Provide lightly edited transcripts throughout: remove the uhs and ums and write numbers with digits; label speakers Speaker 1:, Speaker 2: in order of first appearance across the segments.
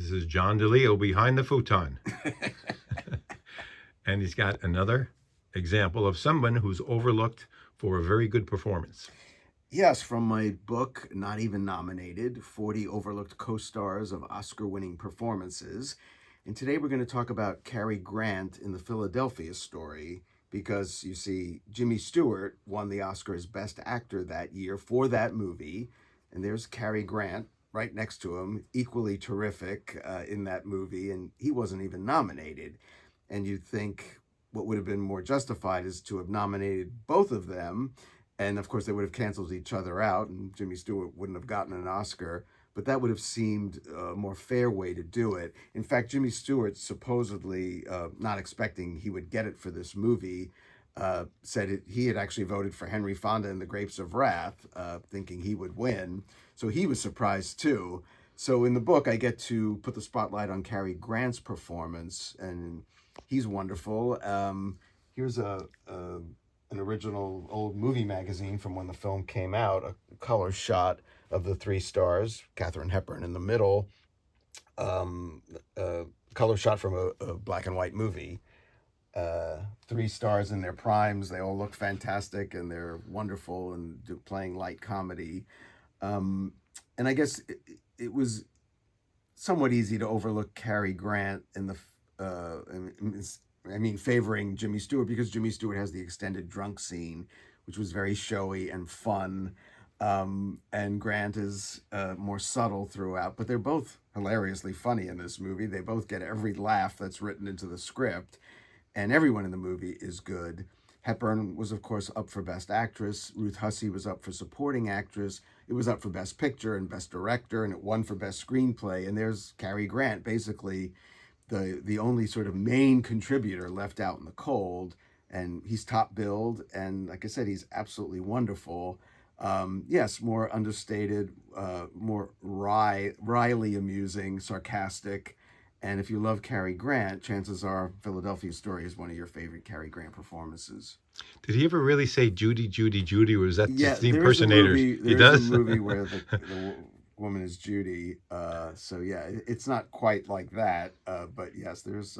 Speaker 1: This is John DeLeo behind the futon. And he's got another example of someone who's overlooked for a very good performance.
Speaker 2: Yes, from my book, Not Even Nominated, 40 Overlooked Co-Stars of Oscar-Winning Performances. And today we're going to talk about Cary Grant in the Philadelphia Story, because, you see, Jimmy Stewart won the Oscar as Best Actor that year for that movie. And there's Cary Grant right next to him, equally terrific in that movie, and he wasn't even nominated. And you'd think what would have been more justified is to have nominated both of them, and of course they would have canceled each other out and Jimmy Stewart wouldn't have gotten an Oscar, but that would have seemed a more fair way to do it. In fact, Jimmy Stewart, supposedly not expecting he would get it for this movie, said he had actually voted for Henry Fonda in The Grapes of Wrath, thinking he would win. So he was surprised too. So in the book, I get to put the spotlight on Cary Grant's performance, and he's wonderful. Here's an original old movie magazine from when the film came out, a color shot of the three stars, Katharine Hepburn in the middle, color shot from a black and white movie. Three stars in their primes. They all look fantastic and they're wonderful and playing light comedy. And I guess it was somewhat easy to overlook Cary Grant in the favoring Jimmy Stewart, because Jimmy Stewart has the extended drunk scene, which was very showy and fun. And Grant is more subtle throughout, but they're both hilariously funny in this movie. They both get every laugh that's written into the script, and everyone in the movie is good. Hepburn was, of course, up for Best Actress. Ruth Hussey was up for Supporting Actress. It was up for Best Picture and Best Director, and it won for Best Screenplay. And there's Cary Grant, basically the only sort of main contributor left out in the cold, and he's top billed, and like I said, he's absolutely wonderful. Yes, more understated, more wryly amusing, sarcastic, and if you love Cary Grant, chances are Philadelphia Story is one of your favorite Cary Grant performances.
Speaker 1: Did he ever really say Judy, Judy, Judy, or was that
Speaker 2: Yeah,
Speaker 1: just the impersonators? He
Speaker 2: there is a
Speaker 1: does?
Speaker 2: movie where the woman is Judy. So yeah, it's not quite like that. But yes, there's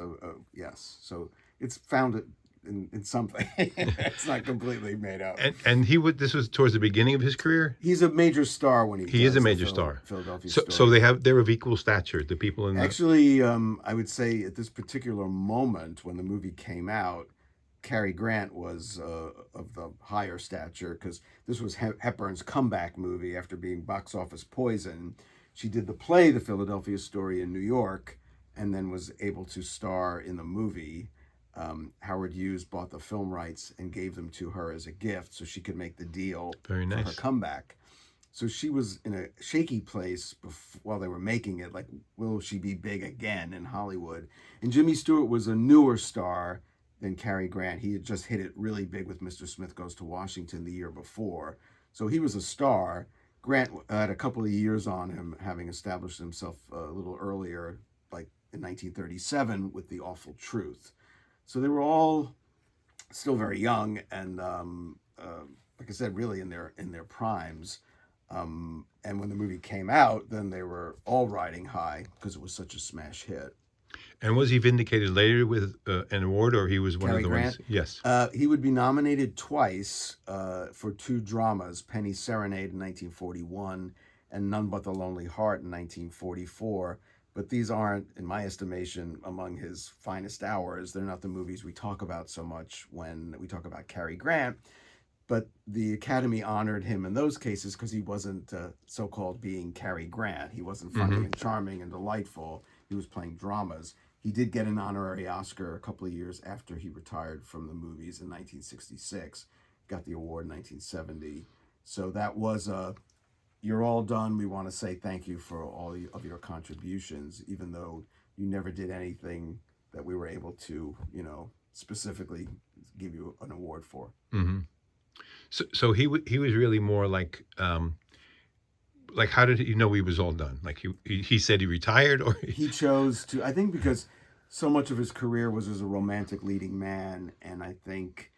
Speaker 2: yes. So it's founded in something. It's not completely made up.
Speaker 1: And this was towards the beginning of his career?
Speaker 2: He's a major star when
Speaker 1: He is a
Speaker 2: does
Speaker 1: major star.
Speaker 2: Philadelphia
Speaker 1: So
Speaker 2: Story.
Speaker 1: they're of equal stature, the people in the...
Speaker 2: Actually, I would say at this particular moment when the movie came out, Cary Grant was of the higher stature, because this was Hepburn's comeback movie after being box office poison. She did the play The Philadelphia Story in New York, and then was able to star in the movie. Howard Hughes bought the film rights and gave them to her as a gift so she could make the deal
Speaker 1: Very nice.
Speaker 2: for her comeback. So she was in a shaky place while they were making it, like, will she be big again in Hollywood? And Jimmy Stewart was a newer star than Cary Grant. He had just hit it really big with Mr. Smith Goes to Washington the year before. So he was a star. Grant had a couple of years on him, having established himself a little earlier, like in 1937 with The Awful Truth. So they were all still very young and, like I said, really in their primes. And when the movie came out, then they were all riding high because it was such a smash hit.
Speaker 1: And was he vindicated later with an award, or he was one
Speaker 2: Cary
Speaker 1: of the
Speaker 2: Grant?
Speaker 1: ones? Yes.
Speaker 2: He would be nominated twice for two dramas, Penny Serenade in 1941 and None But the Lonely Heart in 1944. But these aren't, in my estimation, among his finest hours. They're not the movies we talk about so much when we talk about Cary Grant. But the Academy honored him in those cases because he wasn't so-called being Cary Grant. He wasn't funny and charming and delightful. He was playing dramas. He did get an honorary Oscar a couple of years after he retired from the movies in 1966. Got the award in 1970. So that was you're all done. We want to say thank you for all of your contributions, even though you never did anything that we were able to, specifically give you an award for.
Speaker 1: Mm-hmm. So he was really more like how did he know he was all done? Like he said he retired, or
Speaker 2: he chose to, I think, because so much of his career was as a romantic leading man, and I think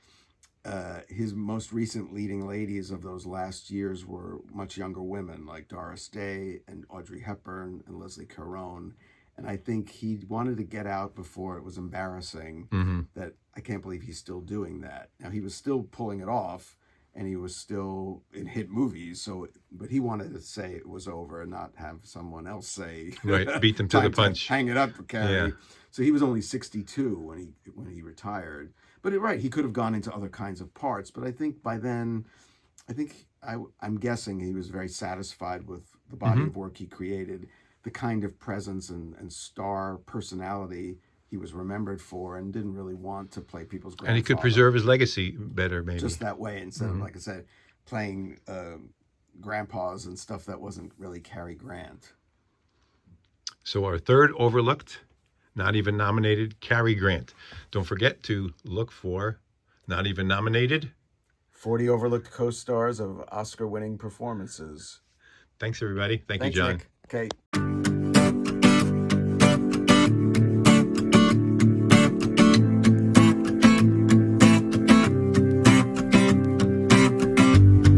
Speaker 2: his most recent leading ladies of those last years were much younger women like Doris Day and Audrey Hepburn and Leslie Caron, And I think he wanted to get out before it was embarrassing.
Speaker 1: Hmm.
Speaker 2: That I can't believe he's still doing that. Now he was still pulling it off, and he was still in hit movies. So, but he wanted to say it was over and not have someone else say,
Speaker 1: Right. Beat them to the
Speaker 2: "Time to
Speaker 1: punch.
Speaker 2: hang it up for
Speaker 1: Yeah.
Speaker 2: Cary." So he was only 62 when he retired. But right, he could have gone into other kinds of parts. But I think by then, I'm guessing he was very satisfied with the body
Speaker 1: Hmm.
Speaker 2: of work he created, the kind of presence and star personality he was remembered for, and didn't really want to play people's
Speaker 1: And he could
Speaker 2: grandfather
Speaker 1: preserve his legacy better, maybe.
Speaker 2: just that way instead of,
Speaker 1: Hmm.
Speaker 2: like I said, playing grandpas and stuff that wasn't really Cary Grant.
Speaker 1: So our third overlooked, not even nominated, Cary Grant. Don't forget to look for not even nominated.
Speaker 2: 40 overlooked co-stars of Oscar-winning performances.
Speaker 1: Thanks, everybody. Thank you,
Speaker 2: Thanks,
Speaker 1: John.
Speaker 2: Nick. Okay.